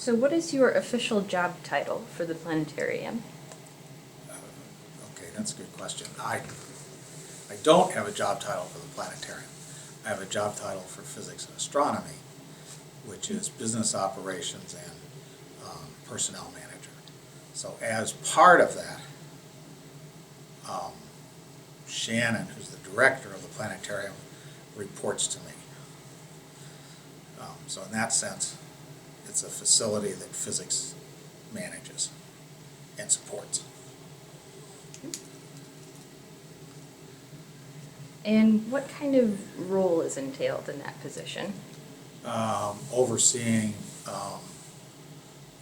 So what is your official job title for the planetarium? Okay, that's a good question. I don't have a job title for the planetarium. I have a job title for physics and astronomy, which is business operations and personnel manager. So as part of that, Shannon, who's the director of the planetarium, reports to me. So in that sense, it's a facility that physics manages and supports. And what kind of role is entailed in that position? Overseeing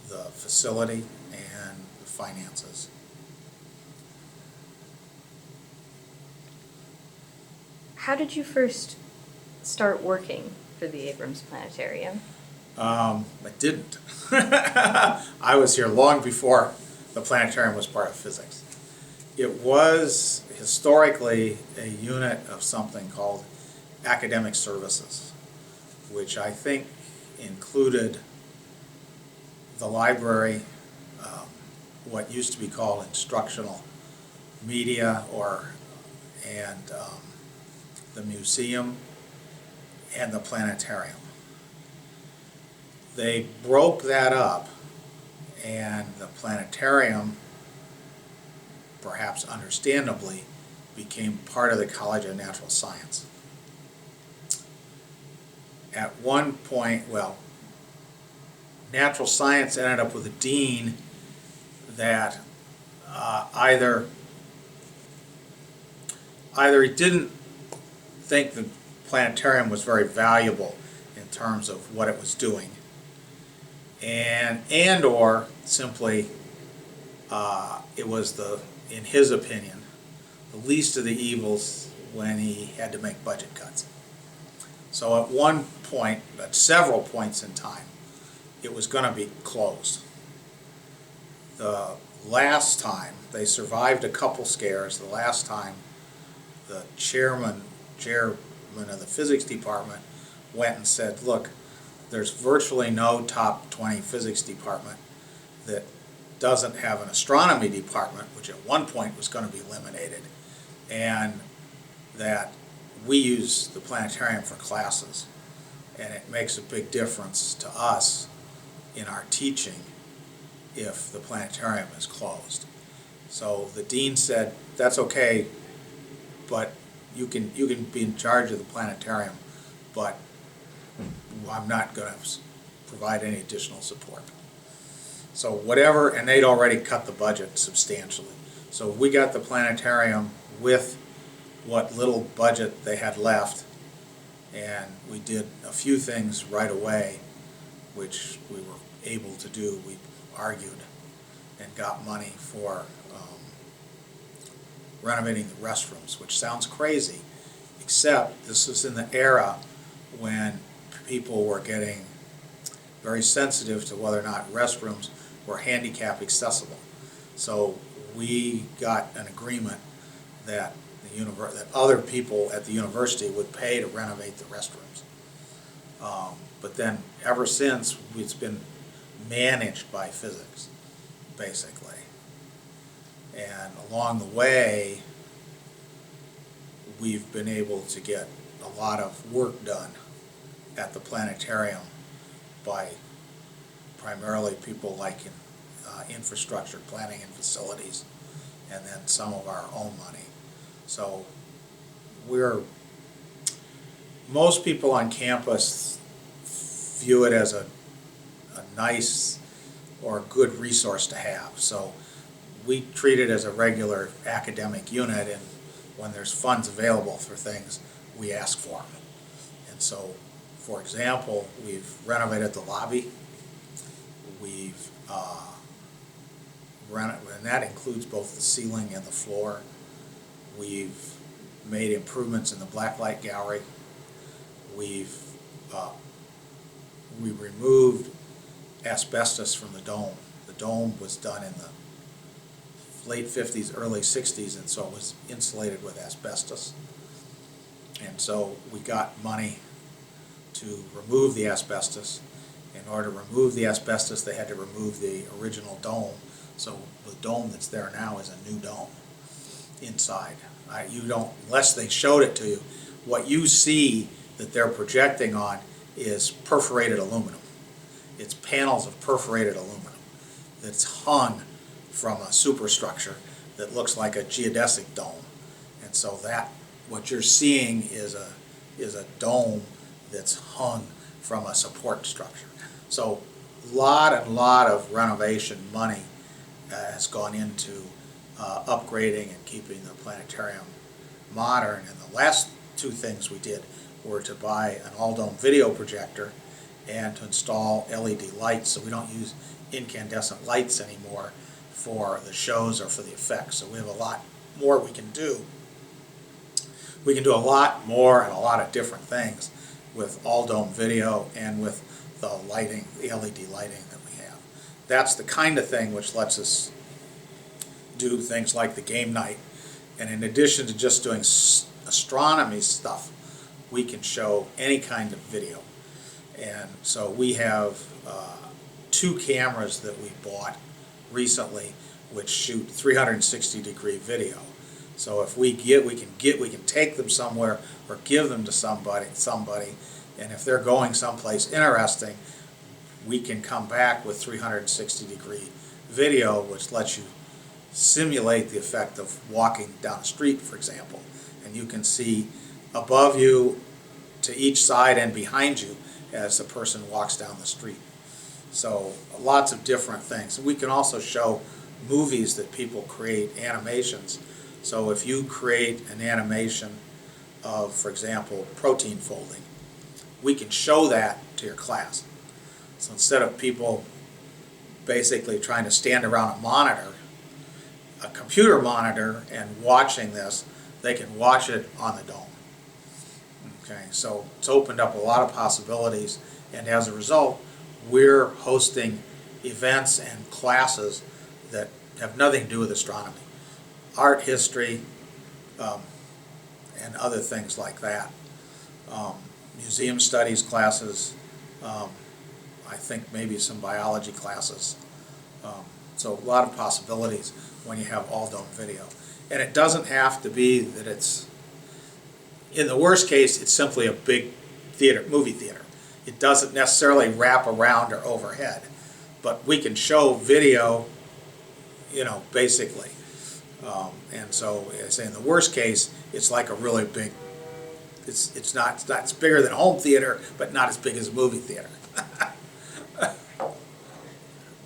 the facility and the finances. How did you first start working for the Abrams Planetarium? I didn't. I was here long before the planetarium was part of physics. It was historically a unit of something called academic services, which I think included the library, what used to be called instructional media, and the museum and the planetarium. They broke that up, and the planetarium, perhaps understandably, became part of the College of Natural Science. At one point, well, natural science ended up with a dean that either he didn't think the planetarium was very valuable in terms of what it was doing, and or simply it was in his opinion, the least of the evils when he had to make budget cuts. So at one point, at several points in time, it was going to be closed. The last time, they survived a couple scares. The last time, the chairman of the physics department went and said, look, there's virtually no top 20 physics department that doesn't have an astronomy department, which at one point was going to be eliminated, and that we use the planetarium for classes, and it makes a big difference to us in our teaching if the planetarium is closed. So the dean said, that's okay, but you can be in charge of the planetarium, but I'm not going to provide any additional support. So whatever, and they'd already cut the budget substantially. So we got the planetarium with what little budget they had left, and we did a few things right away, which we were able to do. We argued and got money for renovating the restrooms, which sounds crazy, except this was in the era when people were getting very sensitive to whether or not restrooms were handicap accessible. So we got an agreement that that other people at the university would pay to renovate the restrooms. But then ever since, it's been managed by physics, basically. And along the way, we've been able to get a lot of work done at the planetarium by primarily people like in infrastructure planning and facilities, and then some of our own money. So most people on campus view it as a nice or a good resource to have. So we treat it as a regular academic unit, and when there's funds available for things, we ask for them. And so, for example, we've renovated the lobby. We've and that includes both the ceiling and the floor. We've made improvements in the blacklight gallery. We removed asbestos from the dome. The dome was done in the late 50s, early 60s, and so it was insulated with asbestos. And so we got money to remove the asbestos, and In order to remove the asbestos, they had to remove the original dome. So the dome that's there now is a new dome inside. You don't, unless they showed it to you, what you see that they're projecting on is perforated aluminum. It's panels of perforated aluminum that's hung from a superstructure that looks like a geodesic dome. And so that, what you're seeing is a dome that's hung from a support structure. So lot of renovation money has gone into upgrading and keeping the planetarium modern. And the last two things we did were to buy an all-dome video projector and to install LED lights, so we don't use incandescent lights anymore for the shows or for the effects. So we have a lot more we can do. We can do a lot more and a lot of different things with all-dome video and with the lighting, the LED lighting that we have. That's the kind of thing which lets us do things like the game night. And in addition to just doing astronomy stuff, we can show any kind of video. And so we have two cameras that we bought recently which shoot 360-degree video. So if we can take them somewhere or give them to somebody, and if they're going someplace interesting, we can come back with 360-degree video, which lets you simulate the effect of walking down the street, for example. And you can see above you, to each side, and behind you as the person walks down the street. So lots of different things. And we can also show movies that people create, animations. So if you create an animation of, for example, protein folding, we can show that to your class. So instead of people basically trying to stand around a monitor, a computer monitor, and watching this, they can watch it on the dome. Okay, so it's opened up a lot of possibilities, and as a result, we're hosting events and classes that have nothing to do with astronomy. Art history, and other things like that. Museum studies classes, I think maybe some biology classes. So a lot of possibilities when you have all-dome video. And it doesn't have to be that it's, in the worst case, it's simply a big theater, movie theater. It doesn't necessarily wrap around or overhead, but we can show video, basically. And so, I say in the worst case, it's like a really big. It's bigger than a home theater, but not as big as a movie theater.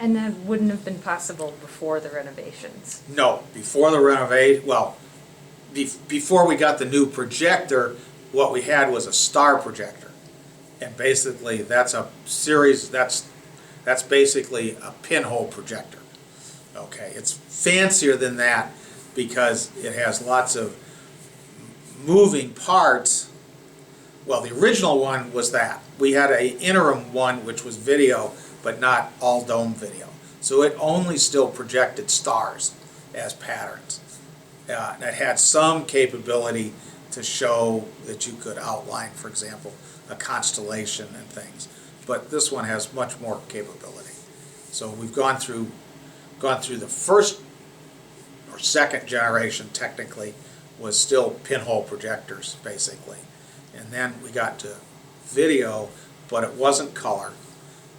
And that wouldn't have been possible before the renovations? No, before the renovation, well, before we got the new projector, what we had was a star projector. And basically that's a series, that's basically a pinhole projector. Okay, it's fancier than that because it has lots of moving parts. Well, the original one was that. We had an interim one which was video, but not all dome video. So it only still projected stars as patterns. It had some capability to show that you could outline, for example, a constellation and things. But this one has much more capability. So we've gone through the first or second generation, technically, was still pinhole projectors, basically. And then we got to video, but it wasn't color.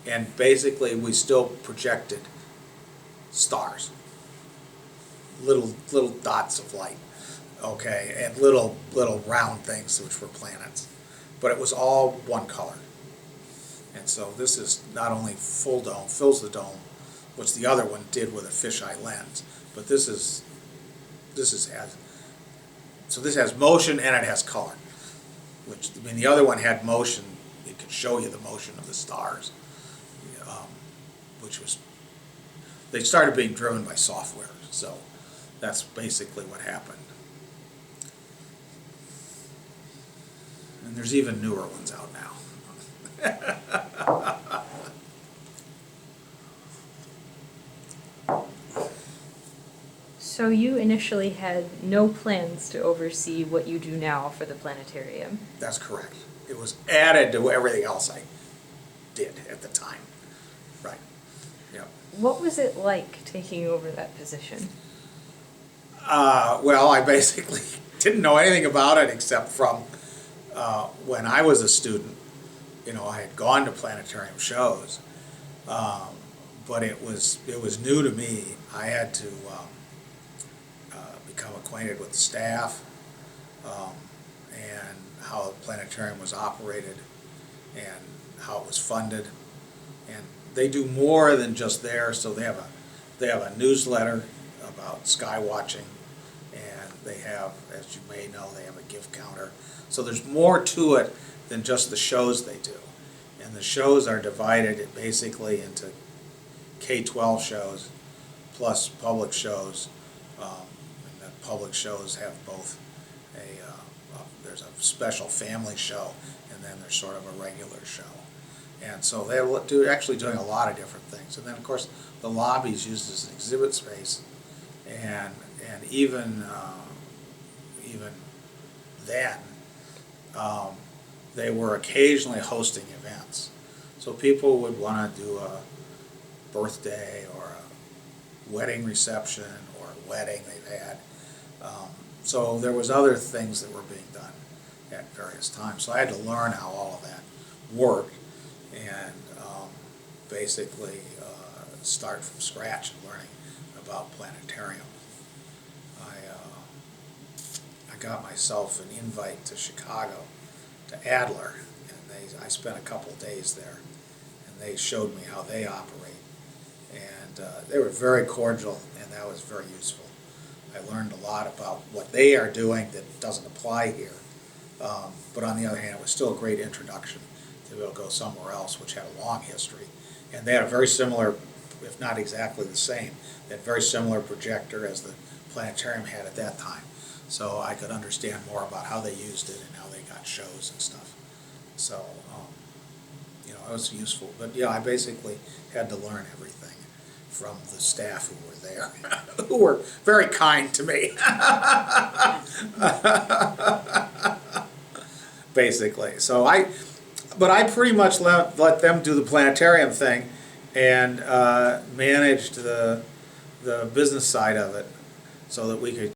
And basically we still projected stars, little dots of light, okay, and little round things which were planets. But it was all one color. And so this is not only full dome, fills the dome, which the other one did with a fisheye lens, but this has motion and it has color. Which, I mean, the other one had motion. It could show you the motion of the stars, which was, they started being driven by software. So that's basically what happened. And there's even newer ones out now. So you initially had no plans to oversee what you do now for the planetarium? That's correct. It was added to everything else I did at the time. Right, yeah. What was it like taking over that position? Well, I basically didn't know anything about it except from when I was a student. You know, I had gone to planetarium shows, but it was new to me. I had to become acquainted with the staff um, and how the planetarium was operated and how it was funded. And they do more than just there. So they have a newsletter about sky watching, and they have, as you may know, they have a gift counter. So there's more to it than just the shows they do. And the shows are divided basically into K-12 shows plus public shows. And the public shows have both there's a special family show, and then there's sort of a regular show. And so they're actually doing a lot of different things. And then, of course, the lobby is used as an exhibit space, and even then, they were occasionally hosting events. So people would want to do a birthday or a wedding reception or a wedding they've had. So there was other things that were being done at various times. So I had to learn how all of that worked, and basically start from scratch and learning about planetarium. I got myself an invite to Chicago, to Adler, and I spent a couple days there, and they showed me how they operate. And they were very cordial, and that was very useful. I learned a lot about what they are doing that doesn't apply here. But on the other hand, it was still a great introduction to be able to go somewhere else, which had a long history. And they had a very similar, if not exactly the same, they had a very similar projector as the planetarium had at that time. So I could understand more about how they used it and how they got shows and stuff. So, you know, it was useful. But yeah, I basically had to learn everything from the staff who were there, who were very kind to me. Basically. So but I pretty much let them do the planetarium thing and managed the business side of it so that we could